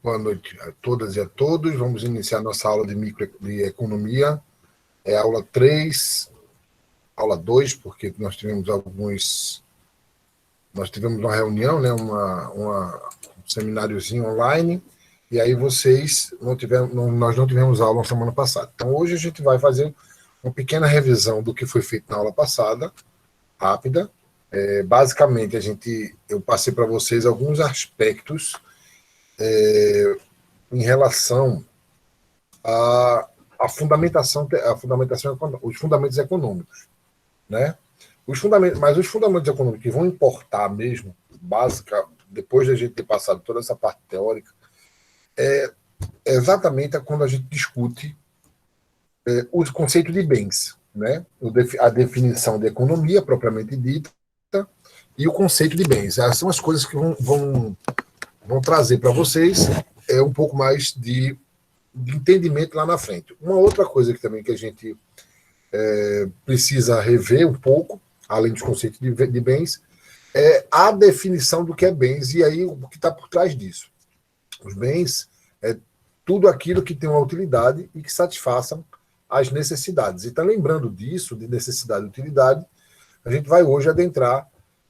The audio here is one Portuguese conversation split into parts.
Boa noite a todas e a todos. Vamos iniciar nossa aula de microeconomia. É a aula 3, aula 2, porque nós tivemos uma reunião, né, um semináriozinho online, e aí nós não tivemos aula na semana passada. Então, hoje a gente vai fazer uma pequena revisão do que foi feito na aula passada, rápida. Basicamente, eu passei para vocês alguns aspectos em relação a fundamentação, os fundamentos econômicos, né? Mas os fundamentos econômicos que vão importar mesmo, básica, depois da gente ter passado toda essa parte teórica, é exatamente quando a gente discute o conceito de bens, né? A definição de economia propriamente dita e o conceito de bens. Essas são as coisas que vão trazer para vocês um pouco mais de entendimento lá na frente. Uma outra coisa que a gente precisa rever um pouco, além dos conceitos de bens, é a definição do que é bens e aí o que está por trás disso. Os bens é tudo aquilo que tem uma utilidade e que satisfaçam as necessidades. Então, lembrando disso, de necessidade e utilidade, a gente vai hoje adentrar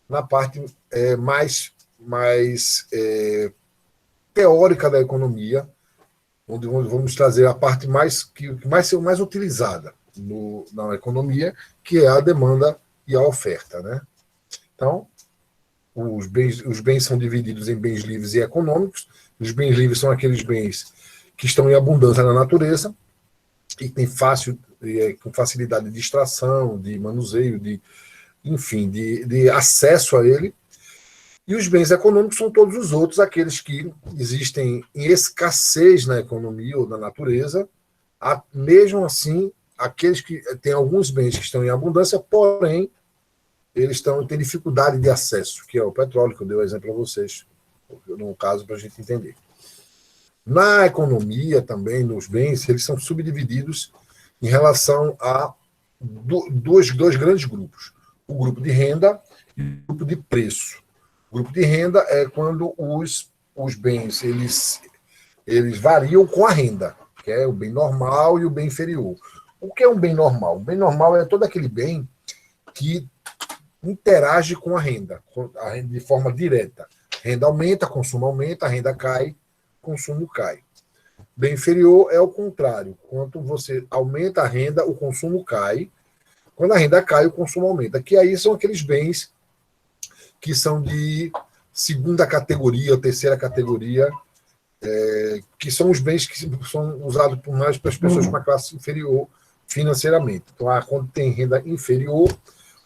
na parte mais teórica da economia, onde vamos trazer a parte que vai ser mais utilizada na economia, que é a demanda e a oferta, né? Então, os bens são divididos em bens livres e econômicos. Os bens livres são aqueles bens que estão em abundância na natureza e tem com facilidade de extração, de manuseio, de acesso a ele. E os bens econômicos são todos os outros, aqueles que existem em escassez na economia ou na natureza, mesmo assim, aqueles que têm alguns bens que estão em abundância, porém, eles têm dificuldade de acesso, que é o petróleo, que eu dei o exemplo a vocês, no caso, para a gente entender. Na economia também, nos bens, eles são subdivididos em relação a dois grandes grupos. O grupo de renda e o grupo de preço. O grupo de renda é quando os bens eles variam com a renda, que é o bem normal e o bem inferior. O que é um bem normal? O bem normal é todo aquele bem que interage com a renda de forma direta. Renda aumenta, consumo aumenta, a renda cai, consumo cai. Bem inferior é o contrário. Quanto você aumenta a renda, o consumo cai. Quando a renda cai, o consumo aumenta. Que aí são aqueles bens que são de segunda categoria, ou terceira categoria, que são os bens que são usados por mais para as pessoas com uma classe inferior financeiramente. Então, quando tem renda inferior,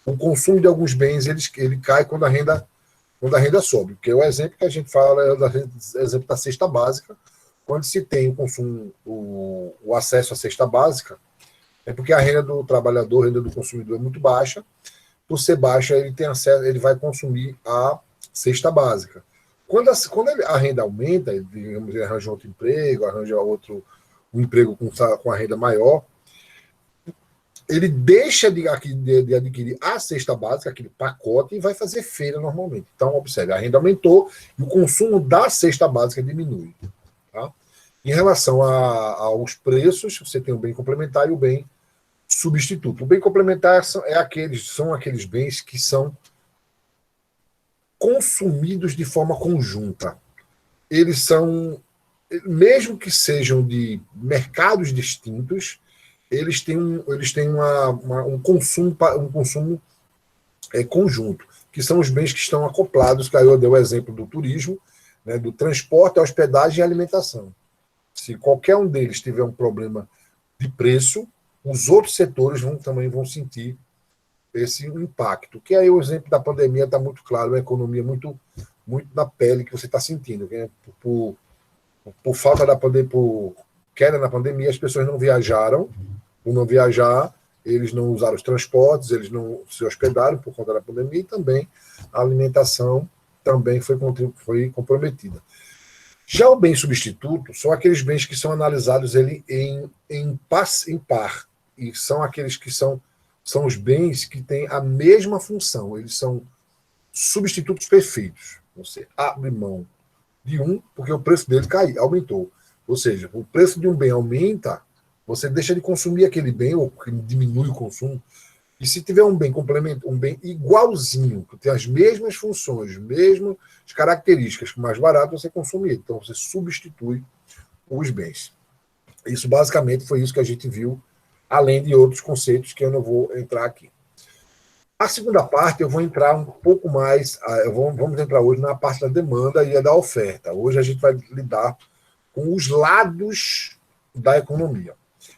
o consumo de alguns bens ele cai quando a renda sobe. Porque o exemplo que a gente fala é o exemplo da cesta básica. Quando se tem o consumo, o acesso à cesta básica, é porque a renda do trabalhador, a renda do consumidor é muito baixa. Por ser baixa, ele vai consumir a cesta básica. Quando a renda aumenta, digamos, ele arranja outro emprego, arranja um emprego com a renda maior, ele deixa de adquirir a cesta básica, aquele pacote, e vai fazer feira normalmente. Então, observe, a renda aumentou e o consumo da cesta básica diminui. Tá? Em relação aos preços, você tem o bem complementar e o bem substituto. O bem complementar são aqueles bens que são consumidos de forma conjunta. Eles são, mesmo que sejam de mercados distintos, eles têm um consumo conjunto, que são os bens que estão acoplados, que aí eu dei o exemplo do turismo, né, do transporte, hospedagem e alimentação. Se qualquer um deles tiver um problema de preço, os outros setores também vão sentir esse impacto. Que aí o exemplo da pandemia está muito claro, a economia muito na pele que você está sentindo. Né? Por falta da pandemia, por queda na pandemia, as pessoas não viajaram. Por não viajar, eles não usaram os transportes, eles não se hospedaram por conta da pandemia e também a alimentação também foi comprometida. Já o bem substituto são aqueles bens que são analisados em par, e são aqueles que são os bens que têm a mesma função, eles são substitutos perfeitos. Você abre mão de um, porque o preço dele aumentou. Ou seja, o preço de um bem aumenta, você deixa de consumir aquele bem, ou diminui o consumo. E se tiver um bem complemento, um bem igualzinho, que tem as mesmas funções, as mesmas características, mais barato, você consome ele. Então, você substitui os bens. Isso, basicamente, foi isso que a gente viu, além de outros conceitos que eu não vou entrar aqui. A segunda parte, eu vou entrar um pouco mais, vamos entrar hoje na parte da demanda e da oferta. Hoje a gente vai lidar com os lados da economia.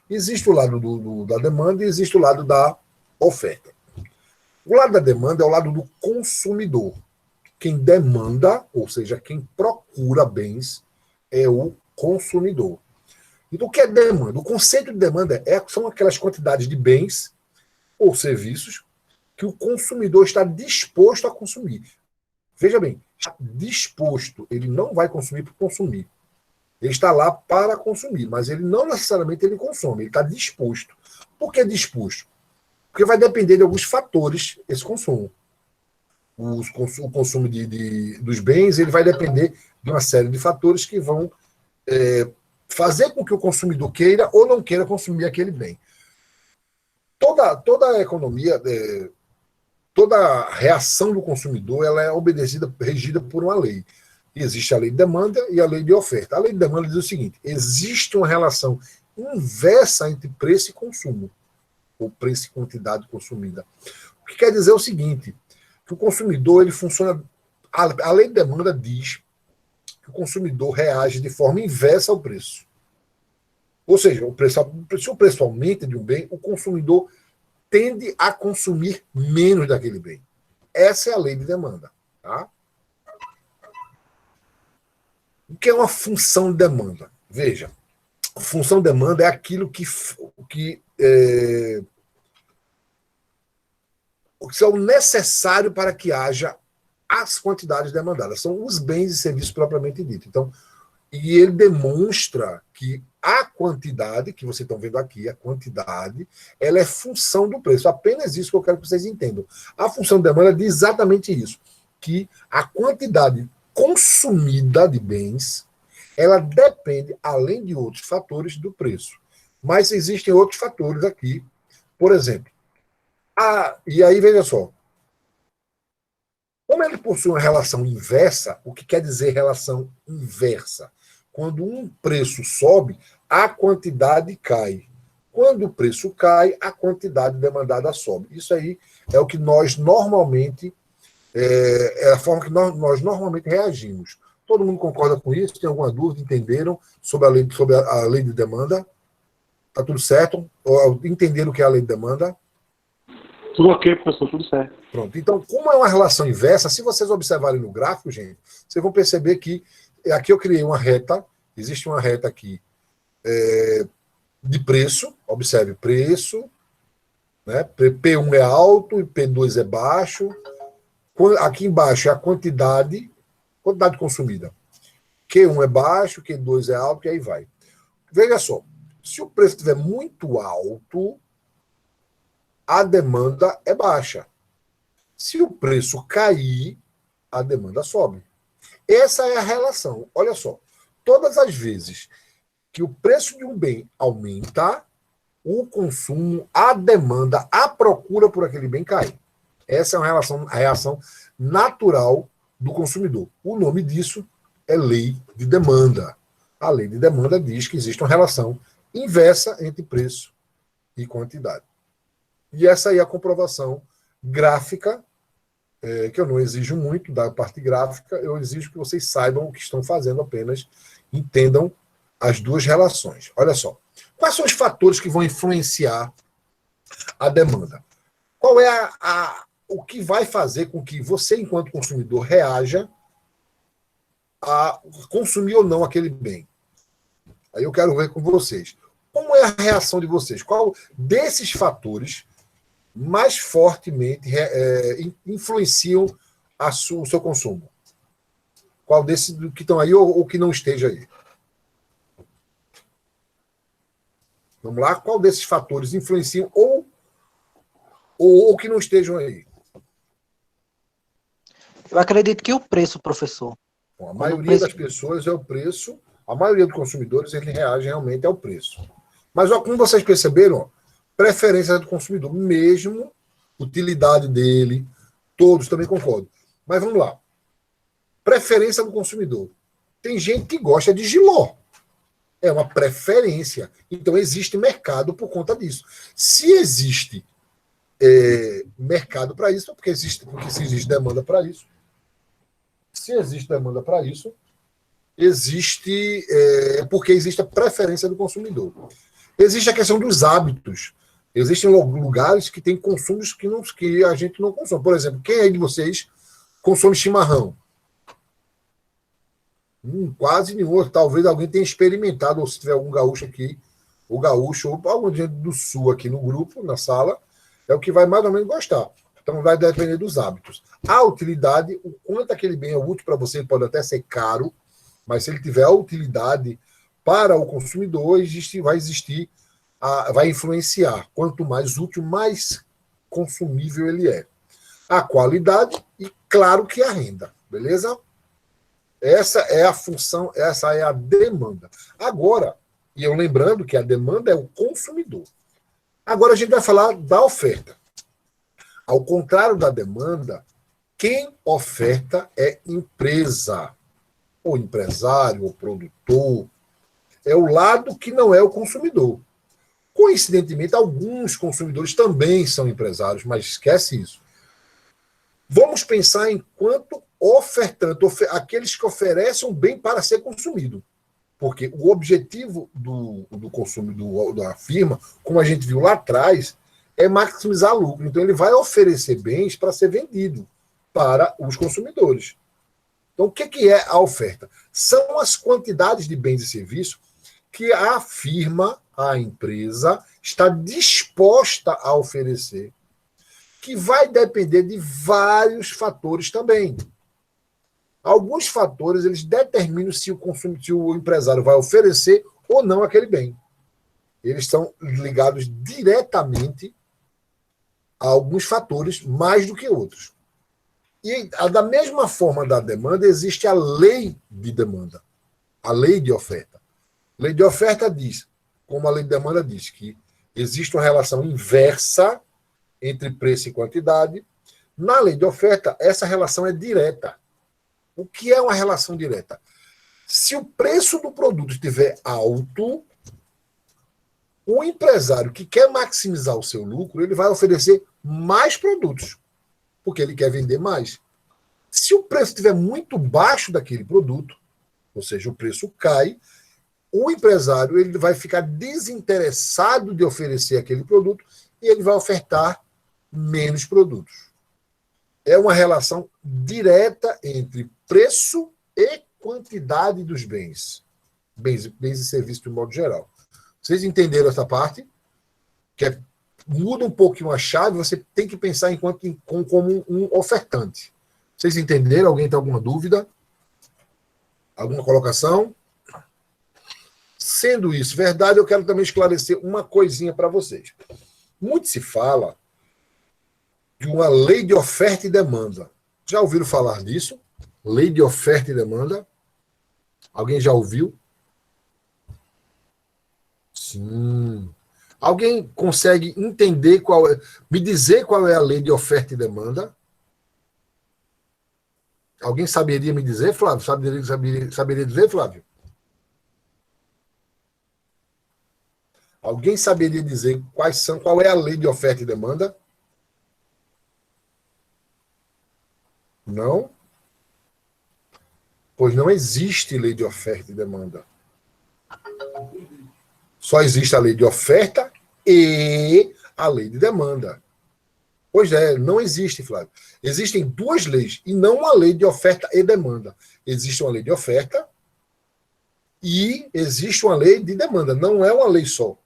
Existe o lado da demanda e existe o lado da oferta. O lado da demanda é o lado do consumidor. Quem demanda, ou seja, quem procura bens, é o consumidor. Então, o que é demanda? O conceito de demanda são aquelas quantidades de bens ou serviços que o consumidor está disposto a consumir. Veja bem, está disposto, ele não vai consumir por consumir. Ele está lá para consumir, mas ele não necessariamente ele consome, ele está disposto. Por que disposto? Porque vai depender de alguns fatores esse consumo. O consumo dos bens ele vai depender de uma série de fatores que vão fazer com que o consumidor queira ou não queira consumir aquele bem. Toda a economia, toda a reação do consumidor ela é obedecida, regida por uma lei. Existe a lei de demanda e a lei de oferta. A lei de demanda diz o seguinte: existe uma relação inversa entre preço e consumo, ou preço e quantidade consumida. O que quer dizer o seguinte, que o consumidor ele funciona... A lei de demanda diz que o consumidor reage de forma inversa ao preço. Ou seja, se o preço aumenta de um bem, o consumidor tende a consumir menos daquele bem. Essa é a lei de demanda. Tá? O que é uma função de demanda? Veja, função de demanda é aquilo que é o necessário para que haja as quantidades demandadas. São os bens e serviços propriamente dito. Então, e ele demonstra que a quantidade, que vocês estão vendo aqui, a quantidade, ela é função do preço. Apenas isso que eu quero que vocês entendam. A função de demanda diz exatamente isso, que a quantidade consumida de bens, ela depende, além de outros fatores, do preço. Mas existem outros fatores aqui. Por exemplo, e aí veja só, como ele possui uma relação inversa, o que quer dizer relação inversa? Quando um preço sobe, a quantidade cai. Quando o preço cai, a quantidade demandada sobe. Isso aí é o que nós normalmente, é a forma que nós normalmente reagimos. Todo mundo concorda com isso? Tem alguma dúvida? Entenderam sobre a lei de demanda? Está tudo certo? Entenderam o que é a lei de demanda? Tudo ok, professor, tudo certo. Pronto. Então, como é uma relação inversa, se vocês observarem no gráfico, gente, vocês vão perceber que aqui eu criei uma reta, existe uma reta aqui de preço, observe, preço, né? P1 é alto e P2 é baixo. Aqui embaixo é a quantidade consumida. Q1 é baixo, Q2 é alto e aí vai. Veja só, se o preço estiver muito alto, a demanda é baixa. Se o preço cair, a demanda sobe. Essa é a relação. Olha só, todas as vezes que o preço de um bem aumenta, o consumo, a demanda, a procura por aquele bem cai. Essa é uma reação natural do consumidor. O nome disso é lei de demanda. A lei de demanda diz que existe uma relação inversa entre preço e quantidade. E essa aí é a comprovação gráfica, que eu não exijo muito da parte gráfica, eu exijo que vocês saibam o que estão fazendo apenas, entendam as duas relações. Olha só, quais são os fatores que vão influenciar a demanda? Qual é o que vai fazer com que você, enquanto consumidor, reaja a consumir ou não aquele bem? Aí eu quero ver com vocês. Como é a reação de vocês? Qual desses fatores mais fortemente influenciam o seu consumo? Qual desses que estão aí ou que não esteja aí? Vamos lá? Qual desses fatores influenciam ou que não estejam aí? Eu acredito que o preço, professor. Bom, a maioria das pessoas é o preço, a maioria dos consumidores ele reage realmente ao preço. Mas, ó, como vocês perceberam, ó, preferência do consumidor, mesmo utilidade dele, todos também concordam. Mas vamos lá. Preferência do consumidor. Tem gente que gosta de Giló. É uma preferência. Então, existe mercado por conta disso. Se existe mercado para isso, porque se existe demanda para isso, se existe demanda para isso, existe porque existe a preferência do consumidor. Existe a questão dos hábitos. Existem lugares que tem consumos que a gente não consome. Por exemplo, quem aí de vocês consome chimarrão? Quase nenhum. Talvez alguém tenha experimentado, ou se tiver algum gaúcho aqui, o gaúcho, ou algum gente do sul aqui no grupo, na sala, é o que vai mais ou menos gostar. Então vai depender dos hábitos. A utilidade, o quanto aquele bem é útil para você, pode até ser caro, mas se ele tiver a utilidade para o consumidor, vai influenciar. Quanto mais útil, mais consumível ele é. A qualidade e, claro, que a renda. Beleza? Essa é a função, essa é a demanda. Agora, e eu lembrando que a demanda é o consumidor. Agora a gente vai falar da oferta. Ao contrário da demanda, quem oferta é empresa, ou empresário, ou produtor. É o lado que não é o consumidor. Coincidentemente, alguns consumidores também são empresários, mas esquece isso. Vamos pensar enquanto ofertante, aqueles que oferecem um bem para ser consumido. Porque o objetivo do consumo da firma, como a gente viu lá atrás, é maximizar lucro. Então, ele vai oferecer bens para ser vendido para os consumidores. Então, o que é a oferta? São as quantidades de bens e serviços que a firma, a empresa, está disposta a oferecer, que vai depender de vários fatores também. Alguns fatores eles determinam se o empresário vai oferecer ou não aquele bem. Eles estão ligados diretamente a alguns fatores mais do que outros. E da mesma forma da demanda, existe a lei de demanda, a lei de oferta. A lei de oferta diz, como a lei de demanda diz, que existe uma relação inversa entre preço e quantidade. Na lei de oferta, essa relação é direta. O que é uma relação direta? Se o preço do produto estiver alto, o empresário que quer maximizar o seu lucro, ele vai oferecer mais produtos, porque ele quer vender mais. Se o preço estiver muito baixo daquele produto, ou seja, o preço cai, o empresário ele vai ficar desinteressado de oferecer aquele produto e ele vai ofertar menos produtos. É uma relação direta entre preço e quantidade dos bens. Bens e serviços de modo geral. Vocês entenderam essa parte? Que muda um pouquinho a chave, você tem que pensar como um ofertante. Vocês entenderam? Alguém tem alguma dúvida? Alguma colocação? Sendo isso verdade, eu quero também esclarecer uma coisinha para vocês. Muito se fala de uma lei de oferta e demanda. Já ouviram falar disso? Lei de oferta e demanda? Alguém já ouviu? Sim. Alguém consegue entender me dizer qual é a lei de oferta e demanda? Alguém saberia me dizer, Flávio? Saberia dizer, Flávio? Alguém saberia dizer qual é a lei de oferta e demanda? Não? Pois não existe lei de oferta e demanda. Só existe a lei de oferta e a lei de demanda. Pois é, não existe, Flávio. Existem duas leis e não uma lei de oferta e demanda. Existe uma lei de oferta e existe uma lei de demanda. Não é uma lei só.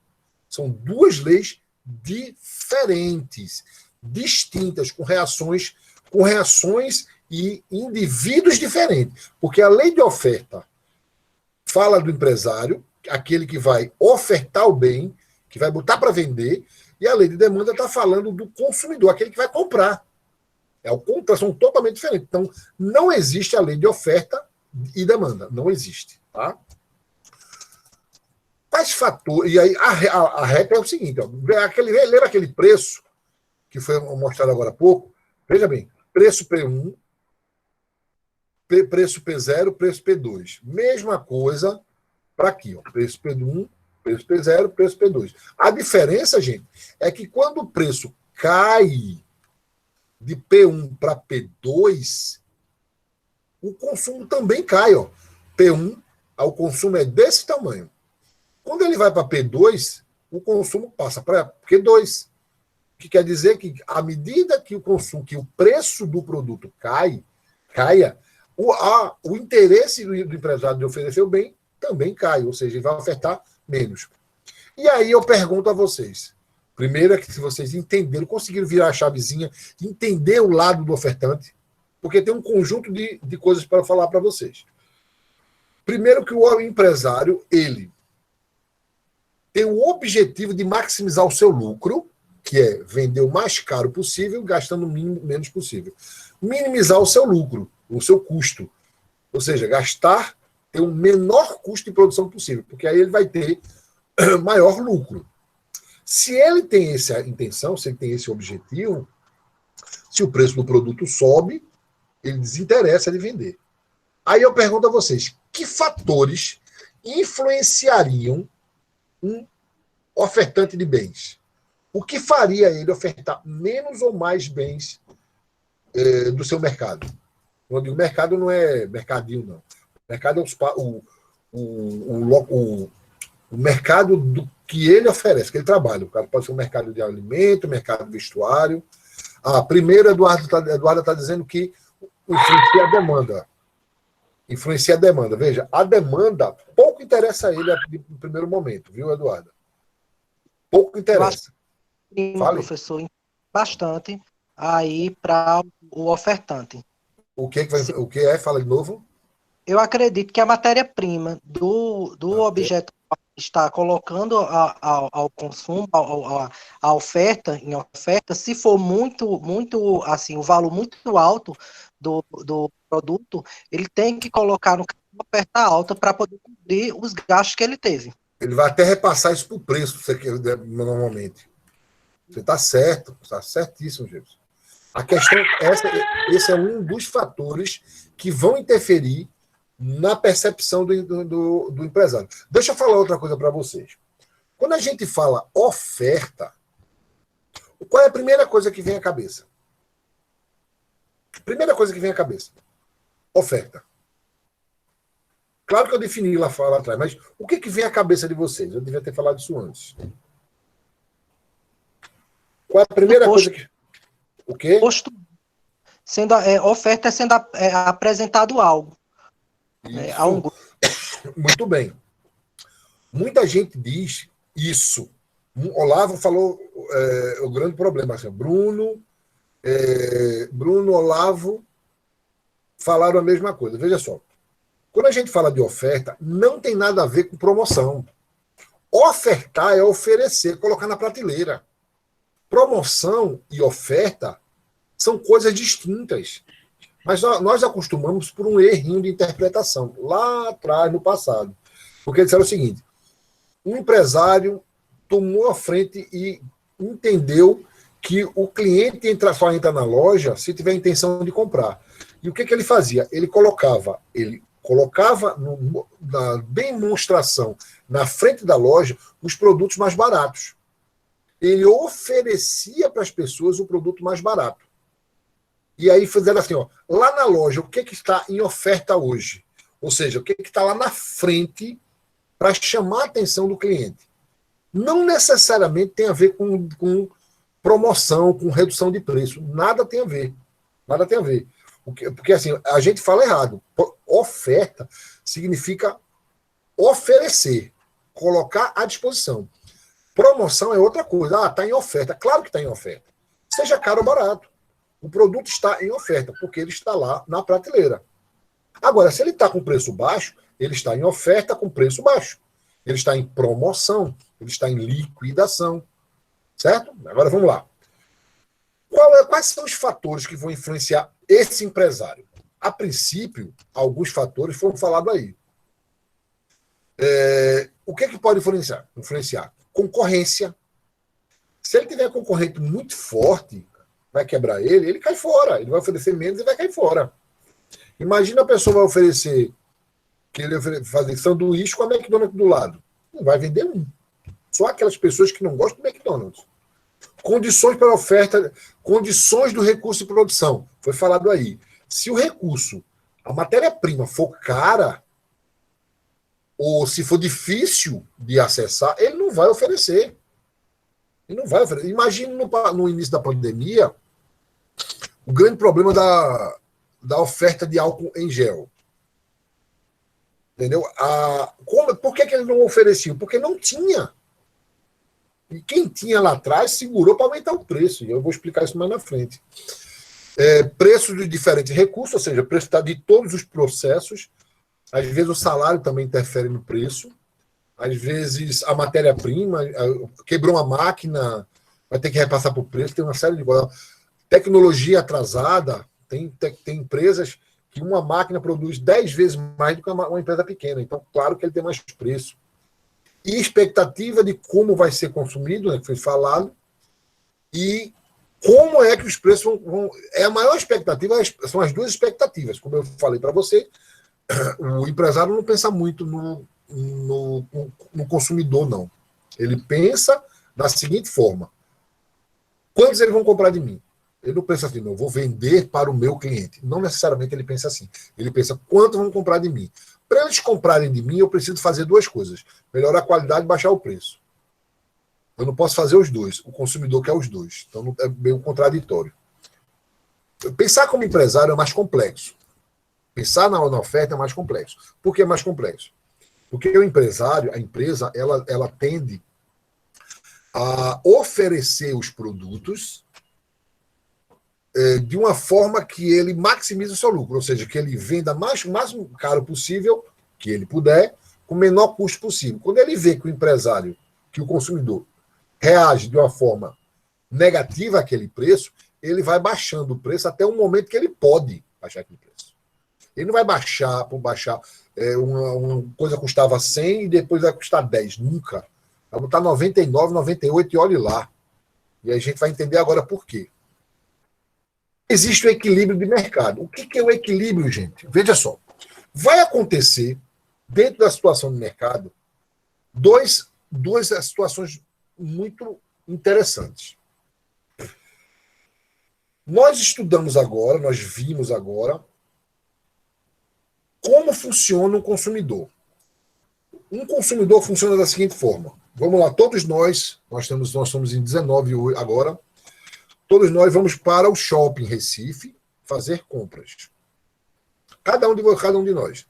São duas leis diferentes, distintas, com reações e indivíduos diferentes. Porque a lei de oferta fala do empresário, aquele que vai ofertar o bem, que vai botar para vender, e a lei de demanda está falando do consumidor, aquele que vai comprar. São totalmente diferentes. Então, não existe a lei de oferta e demanda. Não existe. Tá? Quais fatores. E aí a reta é o seguinte: ó, lembra aquele preço que foi mostrado agora há pouco? Veja bem, preço P1, preço P0, preço P2. Mesma coisa para aqui, ó, preço P1, preço P0, preço P2. A diferença, gente, é que quando o preço cai de P1 para P2, o consumo também cai. Ó. P1, o consumo é desse tamanho. Quando ele vai para P2, o consumo passa para Q2. O que quer dizer que, à medida que o consumo, que o preço do produto caia, o interesse do empresário de oferecer o bem também cai, ou seja, ele vai ofertar menos. E aí eu pergunto a vocês. Primeiro é que se vocês entenderam, conseguiram virar a chavezinha, entender o lado do ofertante, porque tem um conjunto de coisas para falar para vocês. Primeiro que o empresário, ele tem o objetivo de maximizar o seu lucro, que é vender o mais caro possível, gastando o menos possível. Minimizar o seu lucro, o seu custo. Ou seja, ter o menor custo de produção possível, porque aí ele vai ter maior lucro. Se ele tem essa intenção, se ele tem esse objetivo, se o preço do produto sobe, ele desinteressa de vender. Aí eu pergunto a vocês, que fatores influenciariam um ofertante de bens? O que faria ele ofertar menos ou mais bens do seu mercado? Quando eu digo mercado, não é mercadinho, não. O mercado é o mercado do que ele oferece, que ele trabalha. O cara pode ser um mercado de alimento, mercado de vestuário. Primeiro, Eduardo está dizendo que influencia a demanda. Influencia a demanda. Veja, a demanda pouco interessa a ele no primeiro momento, viu, Eduardo? Pouco interessa. Fale. Professor, bastante aí para o ofertante. O que é? Fala de novo. Eu acredito que a matéria-prima do objeto está colocando ao consumo, a oferta, em oferta, se for muito assim, o valor muito alto do produto, ele tem que colocar uma oferta alta para poder cobrir os gastos que ele teve. Ele vai até repassar isso para o preço, normalmente. Você está certo, está certíssimo, Gilson. A questão, esse é um dos fatores que vão interferir na percepção do empresário. Deixa eu falar outra coisa para vocês. Quando a gente fala oferta, qual é a primeira coisa que vem à cabeça? Primeira coisa que vem à cabeça. Oferta. Claro que eu defini lá atrás, mas o que vem à cabeça de vocês? Eu devia ter falado isso antes. Qual é a primeira coisa que... O quê? Oferta sendo apresentado algo. A um grupo. Muito bem. Muita gente diz isso. Olavo falou o grande problema. Assim, Bruno, Olavo falaram a mesma coisa. Veja só. Quando a gente fala de oferta, não tem nada a ver com promoção. Ofertar é oferecer, colocar na prateleira. Promoção e oferta são coisas distintas. Mas nós acostumamos por um errinho de interpretação, lá atrás, no passado. Porque disseram o seguinte, um empresário tomou a frente e entendeu que o cliente só entra na loja se tiver a intenção de comprar. E o que ele fazia? Ele colocava na demonstração, na frente da loja, os produtos mais baratos. Ele oferecia para as pessoas o produto mais barato. E aí fizeram assim, ó, lá na loja, o que está em oferta hoje? Ou seja, o que está lá na frente para chamar a atenção do cliente? Não necessariamente tem a ver com promoção, com redução de preço. Nada tem a ver. Nada tem a ver. Porque assim, a gente fala errado. Oferta significa oferecer, colocar à disposição. Promoção é outra coisa. Está em oferta. Claro que está em oferta. Seja caro ou barato. O produto está em oferta, porque ele está lá na prateleira. Agora, se ele está com preço baixo, ele está em oferta com preço baixo. Ele está em promoção, ele está em liquidação. Certo? Agora vamos lá. Quais são os fatores que vão influenciar esse empresário? A princípio, alguns fatores foram falados aí. O que pode influenciar? Concorrência. Se ele tiver concorrente muito forte, vai quebrar ele cai fora. Ele vai oferecer menos e vai cair fora. Imagina a pessoa vai oferecer, que ele vai fazer sanduíche com a McDonald's do lado. Não vai vender um. Só aquelas pessoas que não gostam do McDonald's. Condições para oferta, condições do recurso de produção. Foi falado aí. Se o recurso, a matéria-prima for cara, ou se for difícil de acessar, ele não vai oferecer. Ele não vai oferecer. Imagine no início da pandemia, o grande problema da oferta de álcool em gel. Entendeu? Por que ele não oferecia? Porque não tinha. E quem tinha lá atrás segurou para aumentar o preço. E eu vou explicar isso mais na frente. Preço de diferentes recursos, ou seja, preço de todos os processos. Às vezes o salário também interfere no preço. Às vezes a matéria-prima, quebrou uma máquina, vai ter que repassar por preço. Tem uma série de coisas. Tecnologia atrasada. Tem empresas que uma máquina produz 10 vezes mais do que uma empresa pequena. Então, claro que ele tem mais preço. E expectativa de como vai ser consumido, né, que foi falado, e como é que os preços vão. A maior expectativa são as duas expectativas. Como eu falei para você, o empresário não pensa muito no consumidor, não. Ele pensa da seguinte forma: quantos eles vão comprar de mim? Ele não pensa assim, não, eu vou vender para o meu cliente. Não necessariamente ele pensa assim. Ele pensa, quanto vão comprar de mim? Para eles comprarem de mim, eu preciso fazer duas coisas. Melhorar a qualidade e baixar o preço. Eu não posso fazer os dois. O consumidor quer os dois. Então é meio contraditório. Pensar como empresário é mais complexo. Pensar na oferta é mais complexo. Por que é mais complexo? Porque o empresário, a empresa, ela tende a oferecer os produtos de uma forma que ele maximize o seu lucro, ou seja, que ele venda o mais caro possível, que ele puder, com o menor custo possível. Quando ele vê que o empresário, que o consumidor, reage de uma forma negativa àquele preço, ele vai baixando o preço até o momento que ele pode baixar aquele preço. Ele não vai baixar por baixar. Uma coisa custava 100 e depois vai custar 10. Nunca. Vai botar 99, 98 e olhe lá. E aí a gente vai entender agora por quê. Existe o equilíbrio de mercado. O que é o equilíbrio, gente? Veja só. Vai acontecer, dentro da situação de mercado, duas situações muito interessantes. Nós estudamos agora, nós vimos agora, como funciona o consumidor. Um consumidor funciona da seguinte forma. Vamos lá, todos nós somos em 19 agora, todos nós vamos para o shopping Recife fazer compras. Cada um de nós.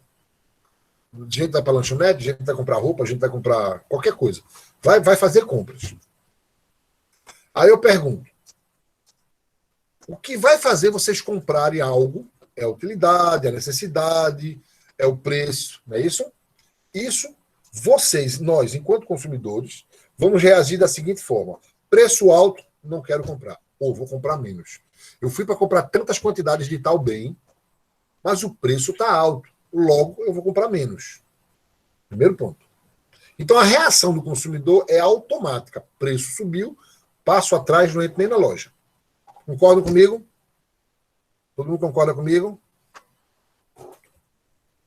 A gente vai para a lanchonete, a gente vai comprar roupa, a gente vai comprar qualquer coisa. Vai fazer compras. Aí eu pergunto, o que vai fazer vocês comprarem algo é a utilidade, a necessidade, é o preço, não é isso? Isso, nós, enquanto consumidores, vamos reagir da seguinte forma. Preço alto, não quero comprar. Ou vou comprar menos. Eu fui para comprar tantas quantidades de tal bem, mas o preço está alto. Logo, eu vou comprar menos. Primeiro ponto. Então, a reação do consumidor é automática. Preço subiu, passo atrás, não entro nem na loja. Concordam comigo? Todo mundo concorda comigo?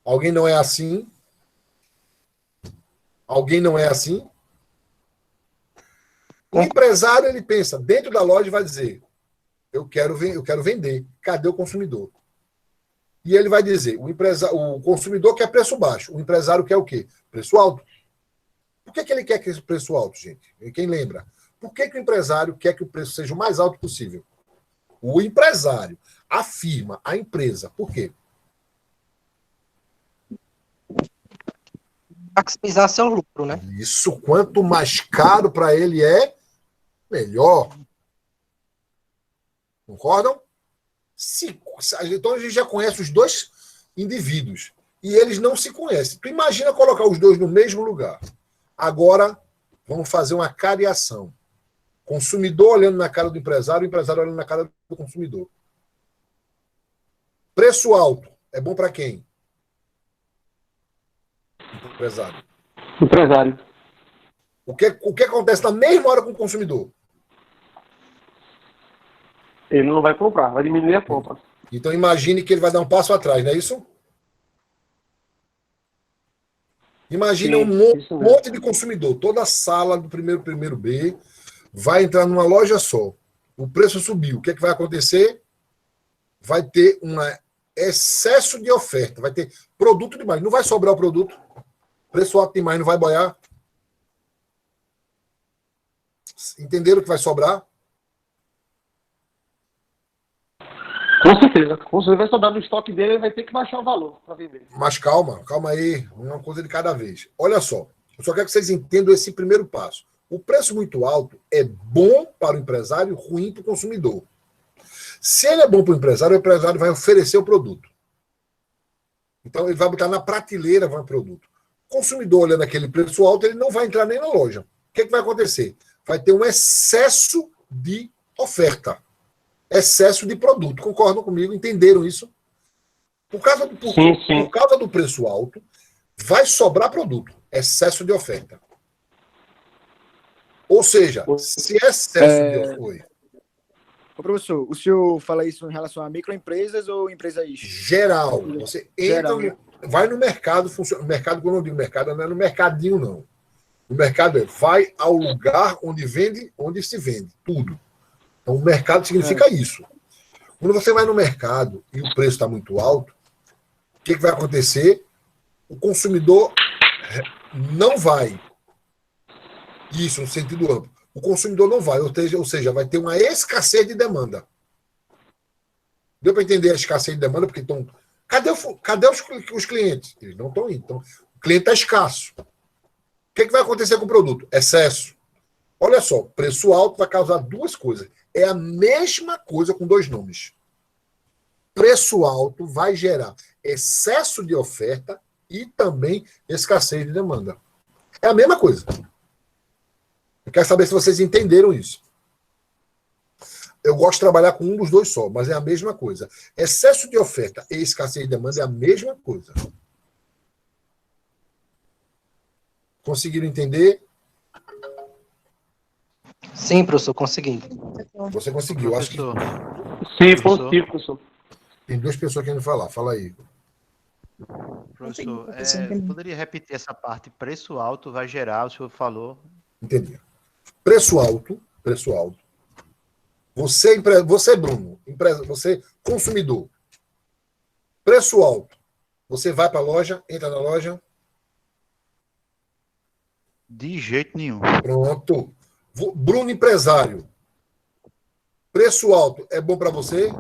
Alguém não é assim? Alguém não é assim? O empresário, ele pensa, dentro da loja vai dizer, eu quero vender. Cadê o consumidor? E ele vai dizer, o consumidor quer preço baixo, o empresário quer o quê? Preço alto. Por que ele quer esse preço alto, gente? Quem lembra? Por que o empresário quer que o preço seja o mais alto possível? O empresário, a firma, a empresa. Por quê? Maximizar seu lucro, né? Isso, quanto mais caro para ele é, melhor. Concordam? Então a gente já conhece os dois indivíduos e eles não se conhecem. Tu imagina colocar os dois no mesmo lugar. Agora, vamos fazer uma cariação. Consumidor olhando na cara do empresário, o empresário olhando na cara do consumidor. Preço alto. é bom para quem? Empresário. Empresário. O que acontece na mesma hora com o consumidor? Ele não vai comprar, vai diminuir a compra. Então imagine que ele vai dar um passo atrás, não é isso? Imagine Sim, um isso mesmo. monte de consumidor, toda a sala do primeiro B vai entrar numa loja só. O preço subiu. O que é que vai acontecer? Vai ter um excesso de oferta, vai ter produto demais. Não vai sobrar o produto. Preço alto demais, não vai boiar. Entenderam que vai sobrar? Com certeza. Com certeza vai sobrar no estoque dele, ele vai ter que baixar o valor para vender. Mas calma aí. Uma coisa de cada vez. Olha só. Eu só quero que vocês entendam esse primeiro passo. O preço muito alto é bom para o empresário, ruim para o consumidor. Se ele é bom para o empresário vai oferecer o produto. Então, ele vai botar na prateleira o produto. O consumidor, olhando aquele preço alto, ele não vai entrar nem na loja. O que vai acontecer? Vai ter um excesso de oferta. Excesso de produto. Concordam comigo? Entenderam isso? Por causa do preço alto, vai sobrar produto. Excesso de oferta. Ou seja, se é excesso de oferta... Ô, professor, o senhor fala isso em relação a microempresas ou empresas? Geral. Você entra, Geral, né? vai no mercado, funciona. Mercado, quando eu digo mercado, não é no mercadinho, não. O mercado vai ao lugar onde se vende, tudo. Então, o mercado significa isso. Quando você vai no mercado e o preço está muito alto, o que vai acontecer? O consumidor não vai. Isso, no sentido amplo. O consumidor não vai, ou seja, vai ter uma escassez de demanda. Deu para entender a escassez de demanda? Porque estão. Cadê os clientes? Eles não estão indo. Então, o cliente está escasso. O que vai acontecer com o produto? Excesso. Olha só, preço alto vai causar duas coisas. É a mesma coisa com dois nomes. Preço alto vai gerar excesso de oferta e também escassez de demanda. É a mesma coisa. Eu quero saber se vocês entenderam isso. Eu gosto de trabalhar com um dos dois só, mas é a mesma coisa. Excesso de oferta e escassez de demanda é a mesma coisa. Conseguiram entender? Sim, professor, consegui. Você conseguiu. Acho que Sim, positivo, professor. tem duas pessoas querendo falar. Fala aí. Professor, poderia repetir essa parte? Preço alto vai gerar, o senhor falou. Entendi. Preço alto. Você, Bruno, você, consumidor. Preço alto. Você vai para a loja, entra na loja. De jeito nenhum. Pronto. Bruno, empresário. Preço alto é bom para você?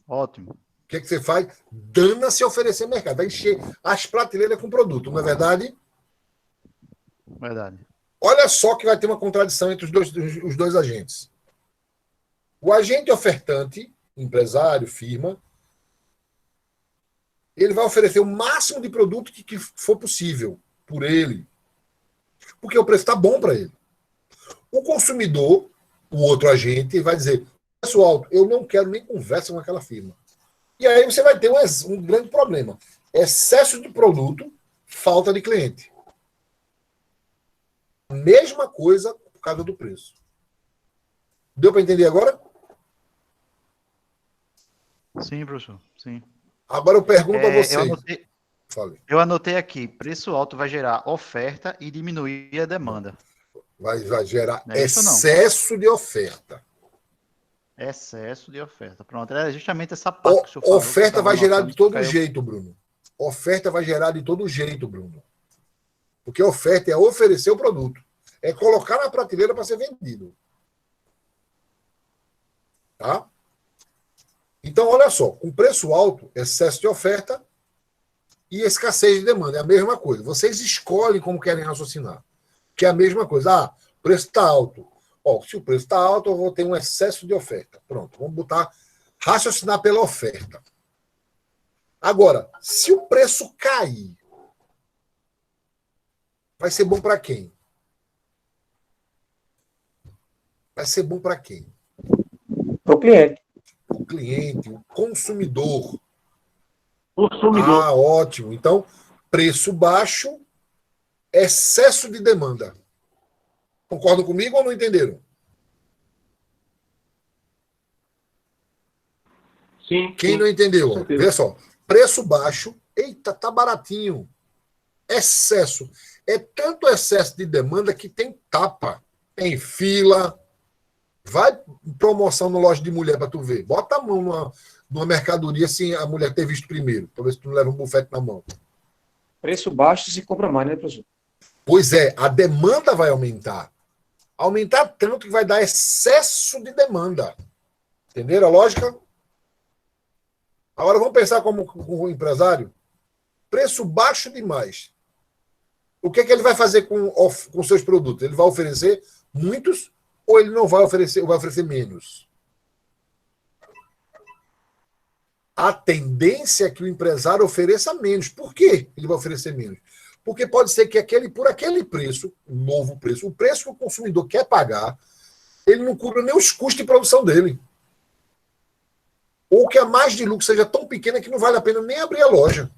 Ótimo. O que você faz? Dana-se oferecer mercado. Vai encher as prateleiras com produto, não é verdade? Verdade. Olha só que vai ter uma contradição entre os dois agentes. O agente ofertante, empresário, firma, ele vai oferecer o máximo de produto que for possível por ele. Porque o preço está bom para ele. O consumidor, o outro agente, vai dizer: pessoal, eu não quero nem conversa com aquela firma. E aí você vai ter um grande problema. Excesso de produto, falta de cliente. Mesma coisa por causa do preço. Deu para entender agora? Sim, professor. Sim. Agora eu pergunto a você. Eu anotei aqui, preço alto vai gerar oferta e diminuir a demanda. Vai gerar excesso de oferta. Excesso de oferta. Pronto, é justamente essa parte que o senhor falou. Oferta vai gerar de todo jeito, Bruno. Oferta vai gerar de todo jeito, Bruno. Porque oferta é oferecer o produto. É colocar na prateleira para ser vendido. Tá? Então, olha só. Com preço alto, excesso de oferta e escassez de demanda. É a mesma coisa. Vocês escolhem como querem raciocinar. Que é a mesma coisa. O preço está alto. Se o preço está alto, eu vou ter um excesso de oferta. Pronto. Vamos raciocinar pela oferta. Agora, se o preço cair, vai ser bom para quem? Vai ser bom para quem? Para o cliente. O cliente, o consumidor. Consumidor. Ah, ótimo. Então, preço baixo, excesso de demanda. Concordam comigo ou não entenderam? Sim, Quem sim, não entendeu? com Ó, certeza. vê só. Preço baixo, eita, tá baratinho. Excesso. É tanto excesso de demanda que tem tapa. Tem fila. Vai em promoção no loja de mulher para tu ver. Bota a mão numa mercadoria sem a mulher ter visto primeiro, para ver se tu não leva um bufete na mão. Preço baixo se compra mais, né, professor? Pois é, a demanda vai aumentar. Aumentar tanto que vai dar excesso de demanda. Entenderam a lógica? Agora vamos pensar como o empresário. Preço baixo demais. O que ele vai fazer com seus produtos? Ele vai oferecer muitos ou ele não vai oferecer, ou vai oferecer menos? A tendência é que o empresário ofereça menos. Por que ele vai oferecer menos? Porque pode ser que por aquele preço, um novo preço, o preço que o consumidor quer pagar, ele não cubra nem os custos de produção dele. Ou que a margem de lucro seja tão pequena que não vale a pena nem abrir a loja.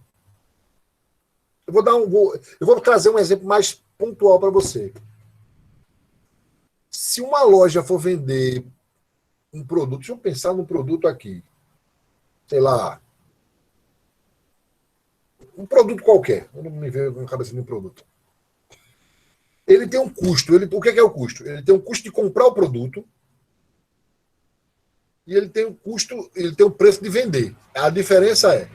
Eu vou trazer um exemplo mais pontual para você. Se uma loja for vender um produto, deixa eu pensar num produto aqui. Sei lá. Um produto qualquer. Eu não me vejo na cabeça de um produto. Ele tem um custo. O que é o custo? Ele tem um custo de comprar o produto e ele tem um preço de vender. A diferença é,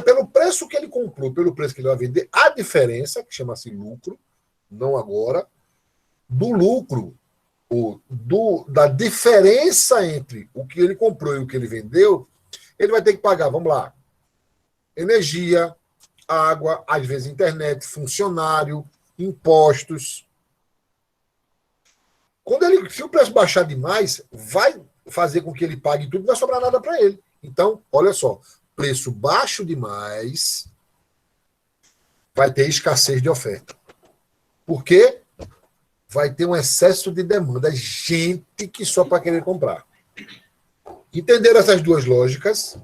pelo preço que ele comprou, pelo preço que ele vai vender, a diferença, que chama-se lucro, não agora, do lucro, da diferença entre o que ele comprou e o que ele vendeu, ele vai ter que pagar, vamos lá, energia, água, às vezes internet, funcionário, impostos. Se o preço baixar demais, vai fazer com que ele pague tudo, não vai sobrar nada para ele. Então, olha só, preço baixo demais, vai ter escassez de oferta. Por quê? Vai ter um excesso de demanda. Gente que só para querer comprar. Entenderam essas duas lógicas?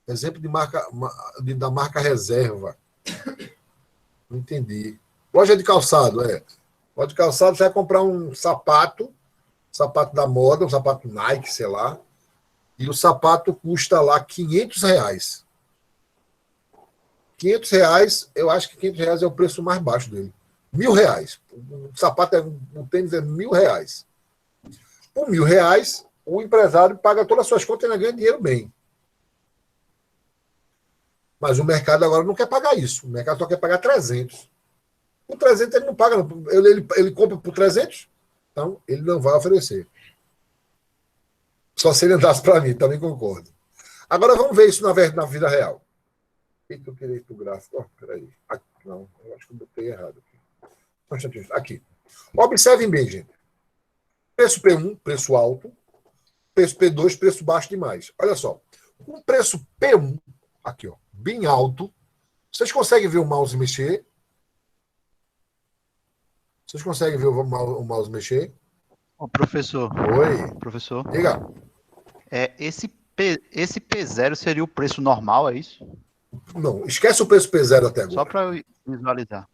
Exemplo da marca reserva. Não entendi. Loja de calçado, Loja de calçado, você vai comprar um sapato da moda, um sapato Nike, sei lá, e o sapato custa lá R$500. R$500, eu acho que R$500 é o preço mais baixo dele. R$1.000. O tênis é R$1.000. Por R$1.000, o empresário paga todas as suas contas e ainda ganha dinheiro bem. Mas o mercado agora não quer pagar isso. O mercado só quer pagar 300. Por 300 ele não paga. Ele compra por 300, então ele não vai oferecer. Só se ele andasse para mim, também concordo. Agora vamos ver isso na vida real. O que eu queria ir para o gráfico? Peraí. Aqui, não, eu acho que eu botei errado. Aqui. Observem bem, gente. Preço P1, preço alto. Preço P2, preço baixo demais. Olha só. Um preço P1, aqui, ó, bem alto. Vocês conseguem ver o mouse mexer? Vocês conseguem ver o mouse mexer? Ô, professor. Oi. Professor. Diga. Esse P0 seria o preço normal, é isso? Não, esquece o preço P0 até agora. Só para eu visualizar.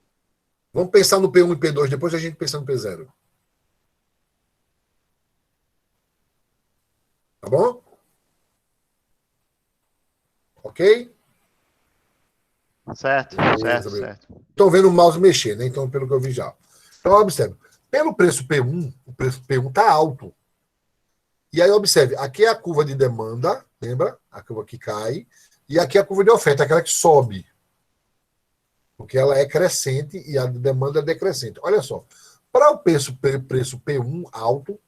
Vamos pensar no P1 e P2, depois a gente pensa no P0. Tá bom? Ok? Certo, Beleza, certo. Estão vendo o mouse mexer, né? Então, pelo que eu vi já. Então, observe. Pelo preço P1, o preço P1 está alto. E aí, observe. Aqui é a curva de demanda, lembra? A curva que cai. E aqui é a curva de oferta, aquela que sobe. Porque ela é crescente e a demanda é decrescente. Olha só. Para o preço P1 alto,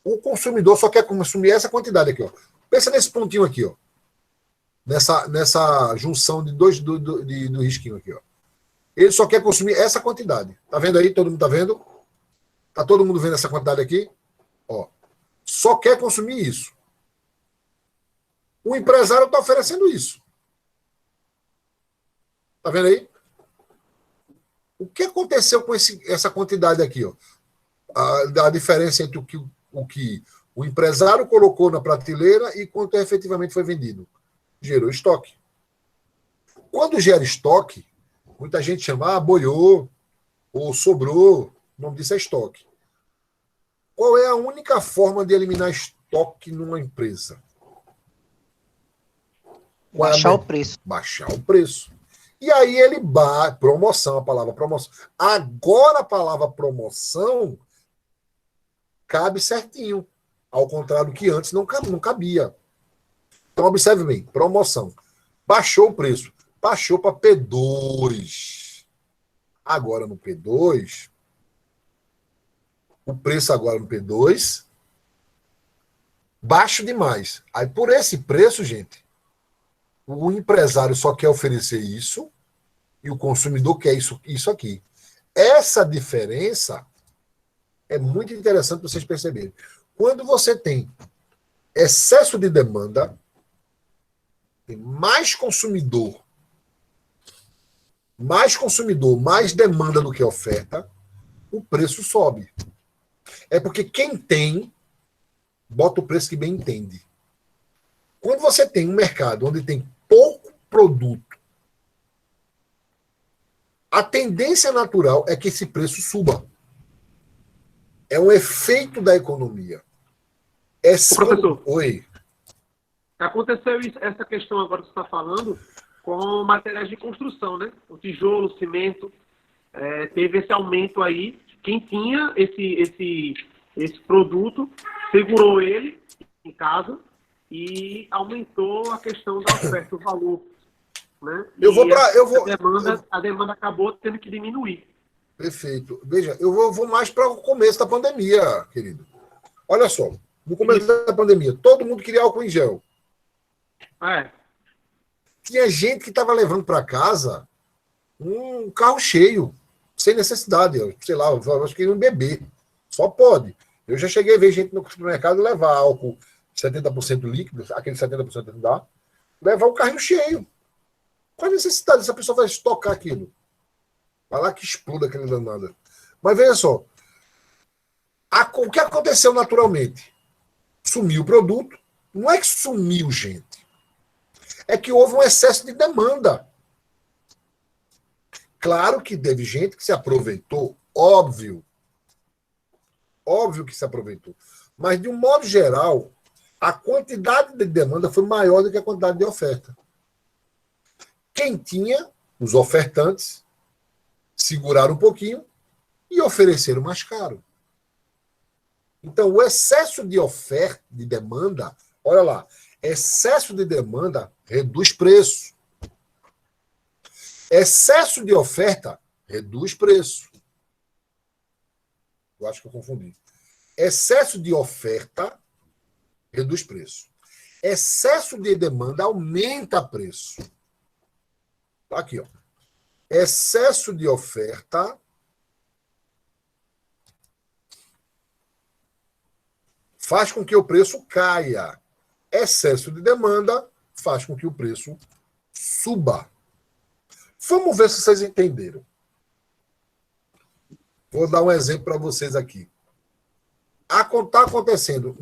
o consumidor só quer consumir essa quantidade aqui, ó. Pensa nesse pontinho aqui, ó. Nessa junção de do risquinho aqui, ó. Ele só quer consumir essa quantidade. Tá vendo aí? Todo mundo tá vendo? Tá todo mundo vendo essa quantidade aqui? Ó. Só quer consumir isso. O empresário está oferecendo isso. Tá vendo aí? O que aconteceu com essa quantidade aqui, ó? A diferença entre o que o empresário colocou na prateleira e quanto efetivamente foi vendido. Gerou estoque. Quando gera estoque, muita gente chama, boiou ou sobrou. O nome disso é estoque. Qual é a única forma de eliminar estoque numa empresa? Baixar o preço. Baixar o preço. E aí ele promoção, a palavra promoção. Agora a palavra promoção cabe certinho, ao contrário do que antes não cabia. Então observe bem, promoção. Baixou o preço, baixou para P2. Agora no P2, o preço agora no P2 baixo demais. Aí por esse preço, gente, o empresário só quer oferecer isso e o consumidor quer isso aqui. Essa diferença é muito interessante vocês perceberem. Quando você tem excesso de demanda, tem mais consumidor, mais demanda do que oferta, o preço sobe. É porque quem tem, bota o preço que bem entende. Quando você tem um mercado onde tem pouco produto, a tendência natural é que esse preço suba. É um efeito da economia. Professor. Oi. Aconteceu essa questão agora que você está falando com materiais de construção, né? O tijolo, o cimento, teve esse aumento aí. Quem tinha esse produto segurou ele em casa e aumentou a questão da oferta, o valor. Né? A demanda acabou tendo que diminuir. Perfeito. Veja, eu vou mais para o começo da pandemia, querido. Olha só, no começo da pandemia, todo mundo queria álcool em gel. Tinha gente que estava levando para casa um carro cheio, sem necessidade. Sei lá, eu acho que um bebê. Só pode. Eu já cheguei a ver gente no supermercado levar álcool 70% líquido, aquele 70% não dá, levar um carrinho cheio. Qual a necessidade dessa pessoa vai estocar aquilo? Vai lá que exploda aquele danado. Mas veja só. O que aconteceu naturalmente? Sumiu o produto. Não é que sumiu, gente. É que houve um excesso de demanda. Claro que teve gente que se aproveitou, óbvio. Óbvio que se aproveitou. Mas, de um modo geral, a quantidade de demanda foi maior do que a quantidade de oferta. Quem tinha, os ofertantes, seguraram um pouquinho e ofereceram mais caro. Então, o excesso de oferta, de demanda, olha lá, excesso de demanda reduz preço. Excesso de oferta reduz preço. Eu acho que eu confundi. Excesso de oferta reduz preço. Excesso de demanda aumenta preço. Tá aqui, ó. Excesso de oferta faz com que o preço caia. Excesso de demanda faz com que o preço suba. Vamos ver se vocês entenderam. Vou dar um exemplo para vocês aqui. Está acontecendo.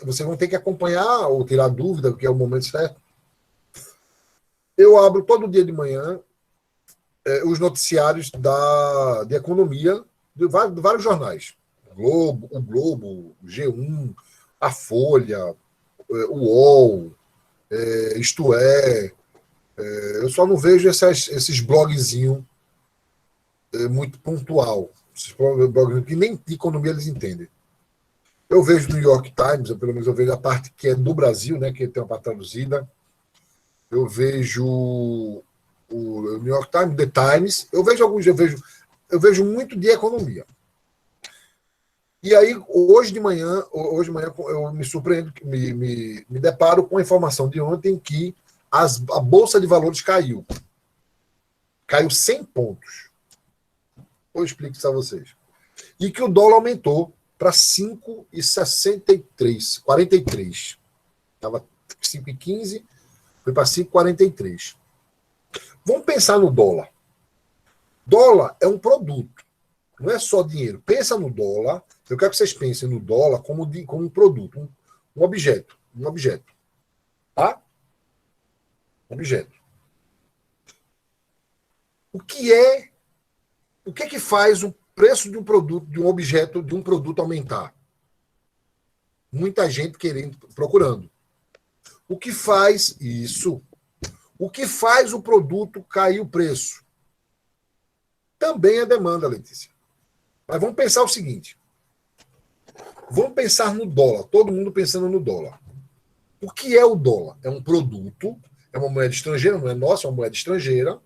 Vocês vão ter que acompanhar ou tirar dúvida, porque é o momento certo. Eu abro todo dia de manhã os noticiários de economia de vários jornais. O Globo, o G1, a Folha, o UOL, Isto É. Eu só não vejo esses blogzinhos muito pontual. Esses blogs que nem de economia eles entendem. Eu vejo o New York Times, pelo menos eu vejo a parte que é do Brasil, né, que tem uma parte traduzida. Eu vejo o New York Times, The Times. Eu vejo muito de economia. E aí, hoje de manhã eu me surpreendo, me deparo com a informação de ontem que a Bolsa de Valores caiu. Caiu 100 pontos. Eu explico isso a vocês. E que o dólar aumentou para 5,63, 43. Estava 5,15, foi para 5,43. Vamos pensar no dólar. Dólar é um produto, não é só dinheiro. Pensa no dólar. Eu quero que vocês pensem no dólar como um produto, um objeto. Tá? Objeto. o que é que faz o preço de um produto, de um objeto, de um produto aumentar? Muita gente querendo, procurando. O que faz isso? O que faz o produto cair o preço? Também é demanda, Letícia. Mas vamos pensar o seguinte. Vamos pensar no dólar. Todo mundo pensando no dólar. O que é o dólar? É um produto, é uma moeda estrangeira, não é nossa, é uma moeda estrangeira,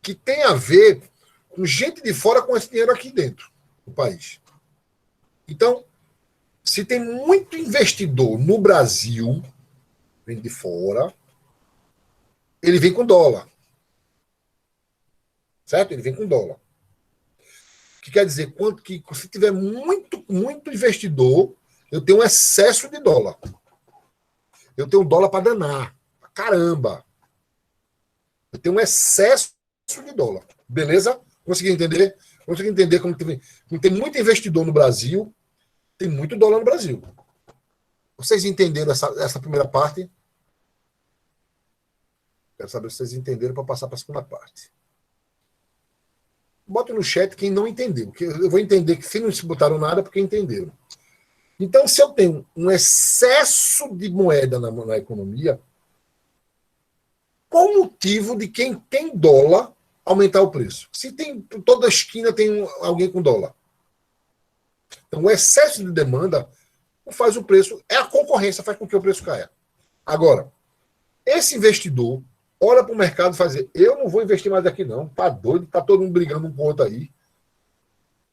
que tem a ver com gente de fora com esse dinheiro aqui dentro do país. Então, se tem muito investidor no Brasil, vem de fora, ele vem com dólar. Certo? Ele vem com dólar. O que quer dizer? Quanto que, se tiver muito investidor, eu tenho um excesso de dólar. Eu tenho dólar para danar. Caramba! Eu tenho um excesso de dólar. Beleza? Consegui entender? Consegui entender como tem muito investidor no Brasil, tem muito dólar no Brasil. Vocês entenderam essa primeira parte? Quero saber se vocês entenderam para passar para a segunda parte. Bota no chat quem não entendeu. Que eu vou entender que se não se botaram nada é porque entenderam. Então, se eu tenho um excesso de moeda na economia, qual o motivo de quem tem dólar aumentar o preço? Se tem toda esquina tem alguém com dólar. Então, o excesso de demanda faz o preço, é a concorrência, faz com que o preço caia. Agora, esse investidor olha para o mercado e faz dizer, eu não vou investir mais aqui não, tá doido, tá todo mundo brigando um com o outro aí.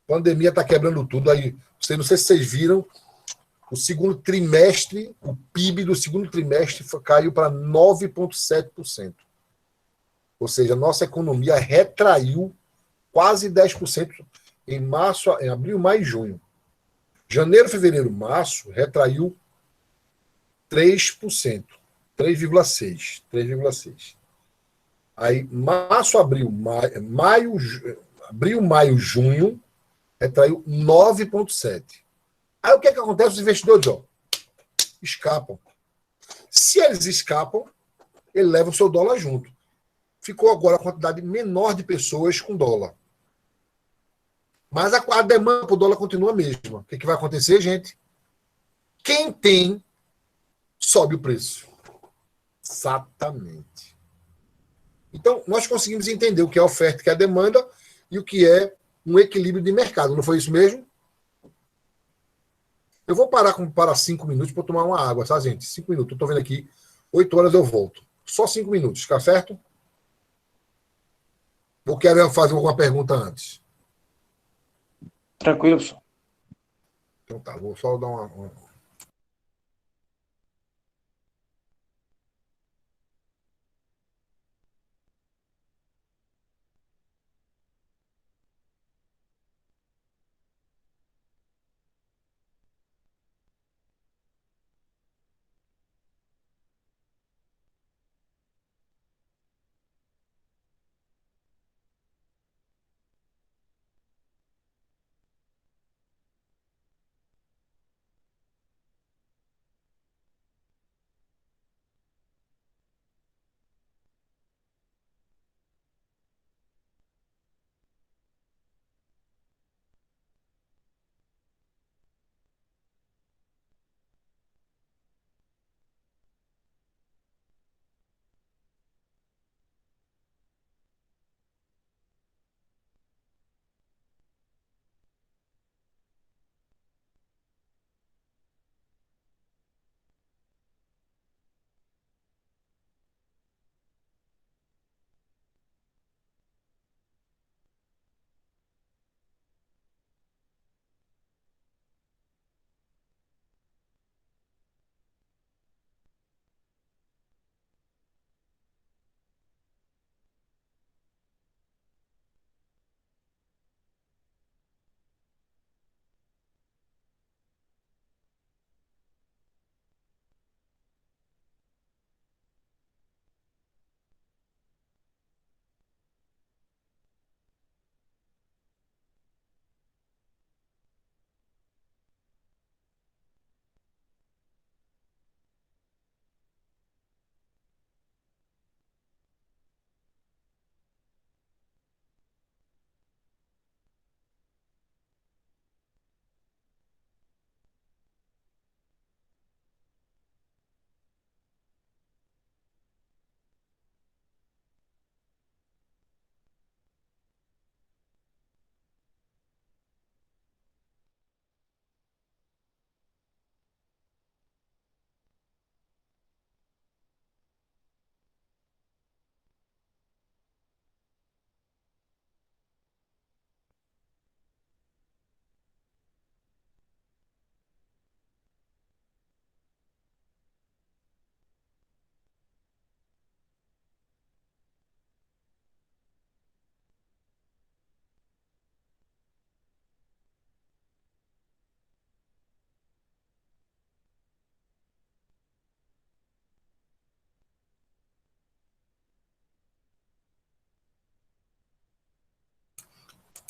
A pandemia tá quebrando tudo aí. Não sei se vocês viram, o segundo trimestre, o PIB do segundo trimestre caiu para 9,7%. Ou seja, a nossa economia retraiu quase 10% em abril, maio e junho. Janeiro, fevereiro, março, retraiu 3%. 3,6%. Aí, março, abril, maio, junho, retraiu 9,7%. Aí o que é que acontece? Os investidores escapam. Se eles escapam, ele leva o seu dólar junto. Ficou agora a quantidade menor de pessoas com dólar. Mas a demanda por dólar continua a mesma. O que vai acontecer, gente? Quem tem, sobe o preço. Exatamente. Então, nós conseguimos entender o que é a oferta, o que é a demanda e o que é um equilíbrio de mercado. Não foi isso mesmo? Eu vou parar para 5 minutos para tomar uma água, tá, gente? 5 minutos. Eu estou vendo aqui, 8 horas eu volto. Só 5 minutos, tá certo? Ou quero fazer alguma pergunta antes? Tranquilo, professor. Então tá, vou só dar uma...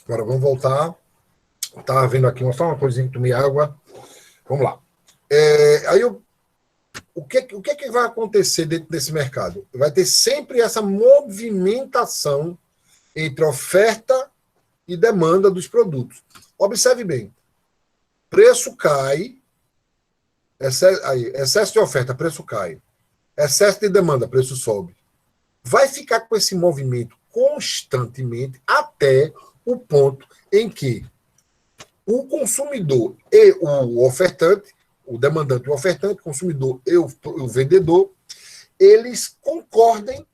Agora vamos voltar. Estava vendo aqui, só uma coisinha que tomei água. Vamos lá. O que vai acontecer dentro desse mercado? Vai ter sempre essa movimentação entre oferta e demanda dos produtos. Observe bem. Preço cai, excesso de oferta, preço cai. Excesso de demanda, preço sobe. Vai ficar com esse movimento constantemente até o ponto em que o consumidor e o ofertante, o demandante e o ofertante, o consumidor e o vendedor, eles concordem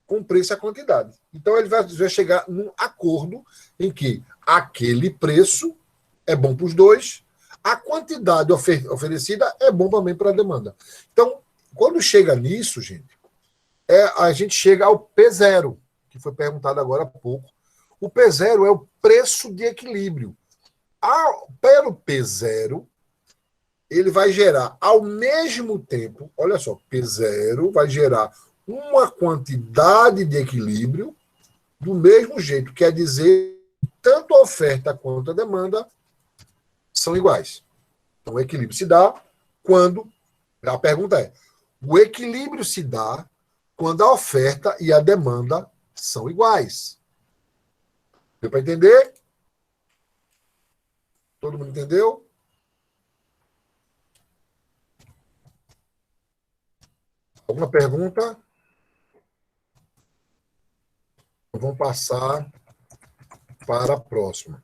com o preço e a quantidade. Então, ele vai chegar num acordo em que aquele preço é bom para os dois, a quantidade oferecida é bom também para a demanda. Então, quando chega nisso, gente, a gente chega ao P0, que foi perguntado agora há pouco. O P0 é o preço de equilíbrio. Pelo P0, ele vai gerar ao mesmo tempo, olha só, P0 vai gerar uma quantidade de equilíbrio do mesmo jeito, quer dizer, tanto a oferta quanto a demanda são iguais. Então, o equilíbrio se dá quando... A pergunta é, o equilíbrio se dá quando a oferta e a demanda são iguais. Deu para entender? Todo mundo entendeu? Alguma pergunta? Vamos passar para a próxima.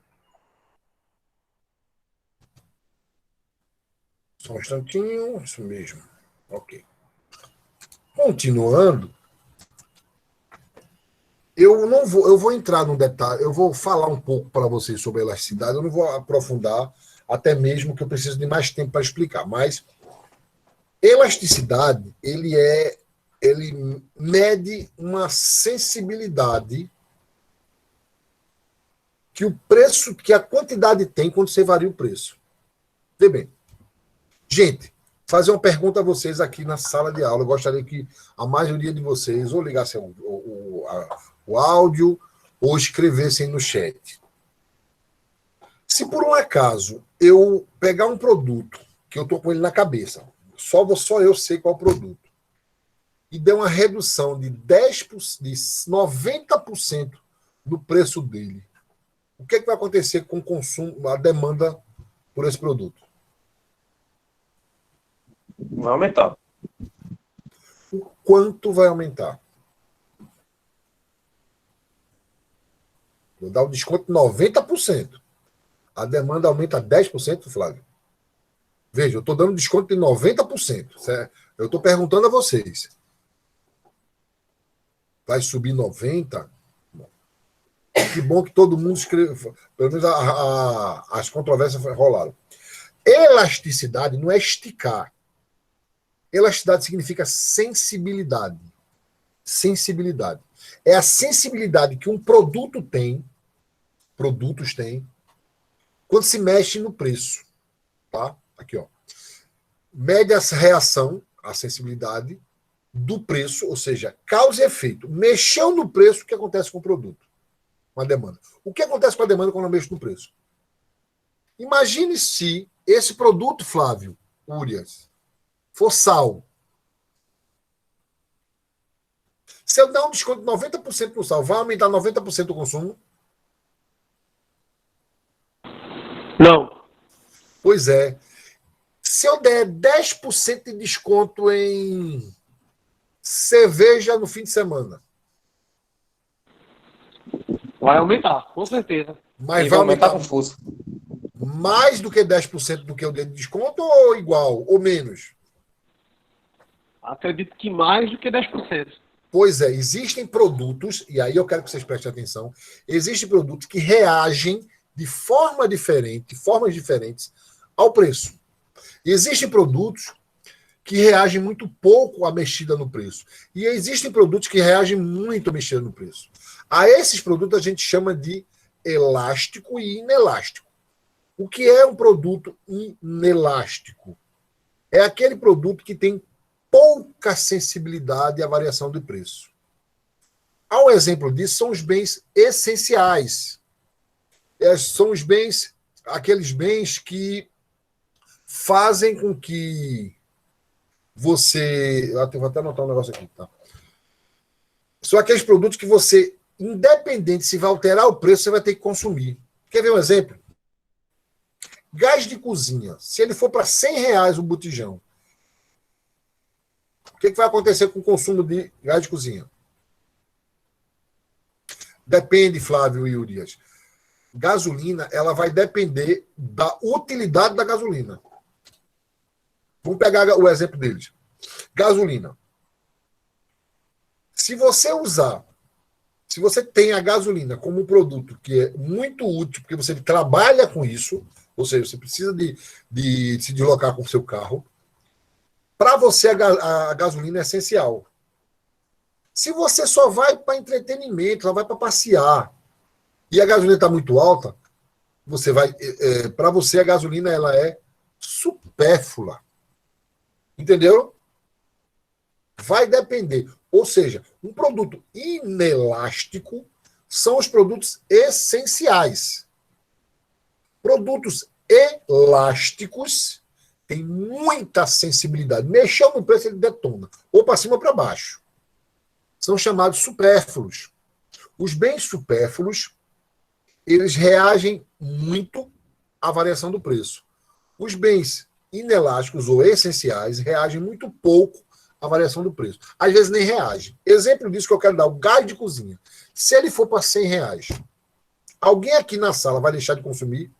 Só um instantinho, isso mesmo. Ok. Continuando, eu vou entrar no detalhe, eu vou falar um pouco para vocês sobre a elasticidade, eu não vou aprofundar, até mesmo que eu preciso de mais tempo para explicar, mas elasticidade, ele mede uma sensibilidade que a quantidade tem quando você varia o preço. Vê bem. Gente, fazer uma pergunta a vocês aqui na sala de aula. Eu gostaria que a maioria de vocês ou ligassem o áudio ou escrevessem no chat. Se por um acaso eu pegar um produto que eu estou com ele na cabeça, só eu sei qual é o produto, e der uma redução de 90% no preço dele, o que vai acontecer com o consumo, a demanda por esse produto? Vai aumentar. O quanto vai aumentar? Vou dar um desconto de 90%. A demanda aumenta 10%, Flávio. Veja, eu estou dando desconto de 90%. Certo? Eu estou perguntando a vocês. Vai subir 90%? Que bom que todo mundo escreveu. Pelo menos as controvérsias rolaram. Elasticidade não é esticar. Elasticidade significa sensibilidade. Sensibilidade. É a sensibilidade que um produto tem, produtos têm, quando se mexe no preço. Tá? Aqui, ó. Mede a reação, a sensibilidade do preço, ou seja, causa e efeito. Mexeu no preço, o que acontece com o produto? Com a demanda. O que acontece com a demanda quando eu mexo no preço? Imagine se esse produto, Flávio, Urias, for sal. Se eu der um desconto de 90% no sal, vai aumentar 90% o consumo? Não. Pois é. Se eu der 10% de desconto em cerveja no fim de semana? Vai aumentar, com certeza. Mas E vai vai aumentar aumentar com força. mais do que 10% do que eu dei de desconto ou igual, ou menos? Acredito que mais do que 10%. Pois é, existem produtos, e aí eu quero que vocês prestem atenção, existem produtos que reagem de formas diferentes ao preço. Existem produtos que reagem muito pouco à mexida no preço. E existem produtos que reagem muito à mexida no preço. A esses produtos a gente chama de elástico e inelástico. O que é um produto inelástico? É aquele produto que tem pouca sensibilidade à variação de preço. Um exemplo disso são os bens essenciais. são os bens, aqueles bens que fazem com que você... Vou até anotar um negócio aqui, tá? São aqueles produtos que você, independente se vai alterar o preço, você vai ter que consumir. Quer ver um exemplo? Gás de cozinha. Se ele for para R$100 o botijão, o que vai acontecer com o consumo de gás de cozinha? Depende, Flávio e Urias. Gasolina, ela vai depender da utilidade da gasolina. Vamos pegar o exemplo deles. Gasolina. Se você tem a gasolina como um produto que é muito útil, porque você trabalha com isso, ou seja, você precisa de se deslocar com o seu carro, para você a gasolina é essencial. Se você só vai para entretenimento, só vai para passear, e a gasolina está muito alta, para você a gasolina ela é supérflua. Entendeu? Vai depender. Ou seja, um produto inelástico são os produtos essenciais. Produtos elásticos têm muita sensibilidade. Mexeu no preço, ele detona. Ou para cima ou para baixo. São chamados supérfluos. Os bens supérfluos, eles reagem muito à variação do preço. Os bens inelásticos ou essenciais reagem muito pouco à variação do preço. Às vezes nem reagem. Exemplo disso que eu quero dar, o gás de cozinha. Se ele for para R$100, alguém aqui na sala vai deixar de consumir?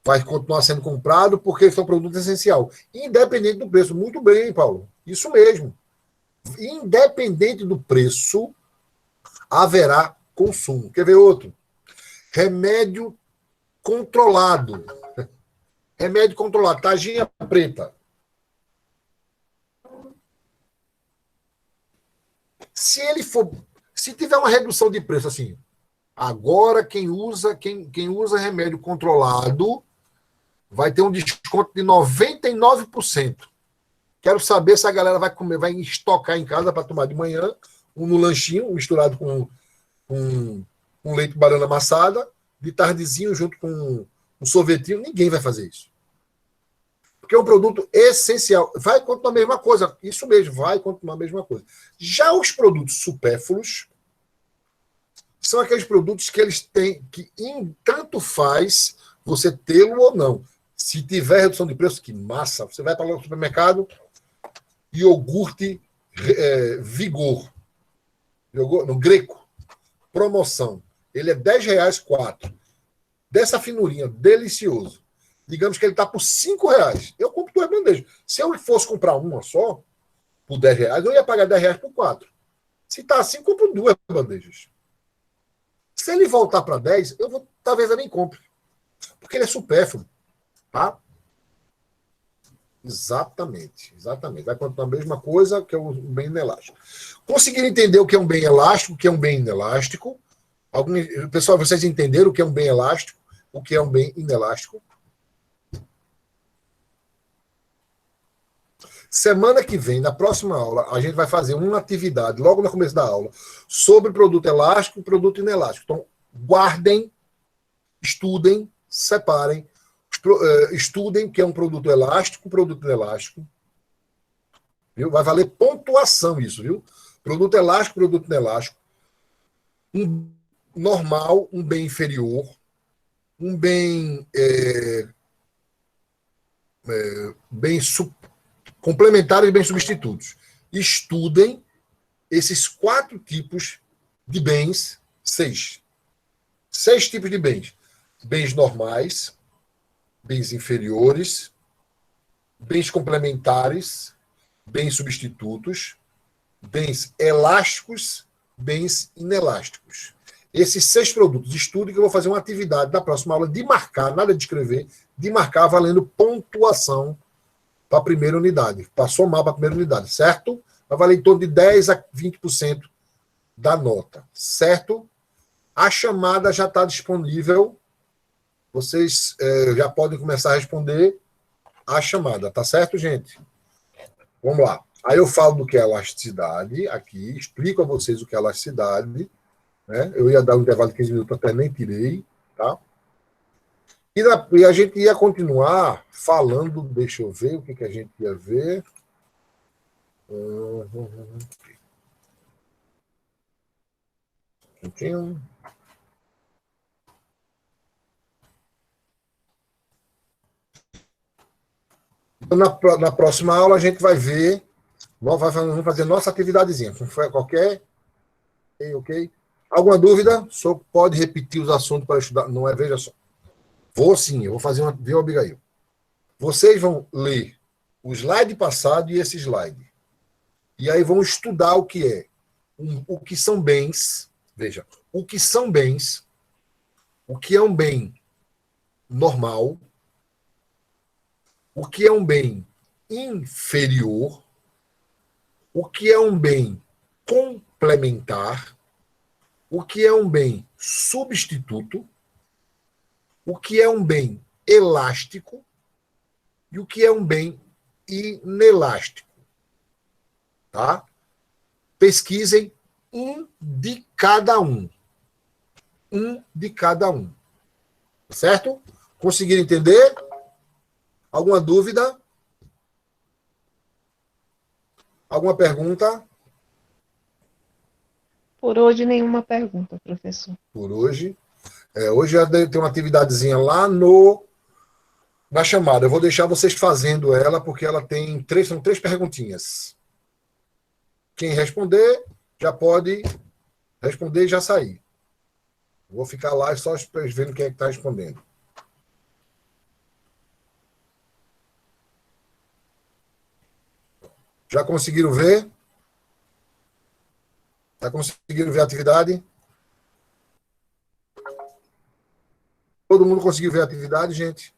Vai continuar sendo comprado porque esse é um produto essencial. Independente do preço. Muito bem, Paulo. Isso mesmo. Independente do preço, haverá consumo. Quer ver outro? Remédio controlado. Remédio controlado. Tarjinha preta. Se tiver uma redução de preço assim, agora quem usa remédio controlado vai ter um desconto de 99%. Quero saber se a galera vai estocar em casa para tomar de manhã, no lanchinho, misturado com leite de banana amassada, de tardezinho junto com um sorvetinho. Ninguém vai fazer isso. Porque é um produto essencial. Vai continuar a mesma coisa. Isso mesmo, vai continuar a mesma coisa. Já os produtos supérfluos são aqueles produtos que eles têm, que tanto faz você tê-lo ou não. Se tiver redução de preço, que massa. Você vai para lá no supermercado, iogurte Vigor. No Greco. Promoção. Ele é R$10, 4. Dessa finurinha, delicioso. Digamos que ele está por R$5. Eu compro 2 bandejas. Se eu fosse comprar uma só, por R$10, eu ia pagar R$10 por 4. Se está assim, eu compro 2 bandejas. Se ele voltar para 10, talvez eu nem compre. Porque ele é supérfluo. Tá? Exatamente. Vai continuar a mesma coisa que é um bem inelástico. Conseguiram entender o que é um bem elástico, o que é um bem inelástico? Pessoal, vocês entenderam o que é um bem elástico, o que é um bem inelástico? Semana que vem, na próxima aula, a gente vai fazer uma atividade, logo no começo da aula, sobre produto elástico e produto inelástico. Então, guardem, estudem, separem, estudem que é um produto elástico, produto inelástico. Viu? Vai valer pontuação isso, viu? Produto elástico, produto inelástico. Um normal, um bem inferior, um bem complementares e bens substitutos. Estudem esses 4 tipos de bens, 6 tipos de bens. Bens normais, bens inferiores, bens complementares, bens substitutos, bens elásticos, bens inelásticos. Esses 6 produtos. Estudem que eu vou fazer uma atividade na próxima aula de marcar, nada de escrever, de marcar valendo pontuação para a primeira unidade, para somar para a primeira unidade, certo? Vai valer em torno de 10% a 20% da nota, certo? A chamada já está disponível, vocês já podem começar a responder a chamada, tá certo, gente? Vamos lá. Aí eu falo do que é elasticidade aqui, explico a vocês o que é elasticidade, né? Eu ia dar um intervalo de 15 minutos, até nem tirei. Tá? E a gente ia continuar falando, deixa eu ver o que a gente ia ver. Então, na próxima aula, a gente vai ver, vamos fazer nossa atividadezinha. Qualquer. Ok? Alguma dúvida? Só pode repetir os assuntos para estudar. Não é, veja só. Vou sim, eu vou fazer uma. Viu, Abigail? Vocês vão ler o slide passado e esse slide. E aí vão estudar o que é. O que são bens. Veja, o que são bens. O que é um bem normal. O que é um bem inferior. O que é um bem complementar. O que é um bem substituto. O que é um bem elástico e o que é um bem inelástico. Tá? Pesquisem um de cada um. Um de cada um. Certo? Conseguiram entender? Alguma dúvida? Alguma pergunta? Por hoje, nenhuma pergunta, professor. Por hoje. Hoje tem uma atividadezinha lá na chamada. Eu vou deixar vocês fazendo ela, porque ela são 3 perguntinhas. Quem responder, já pode responder e já sair. Vou ficar lá só vendo quem é que está respondendo. Já conseguiram ver? Já conseguiram ver a atividade? Todo mundo conseguiu ver a atividade, gente?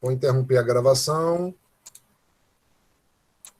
Vou interromper a gravação.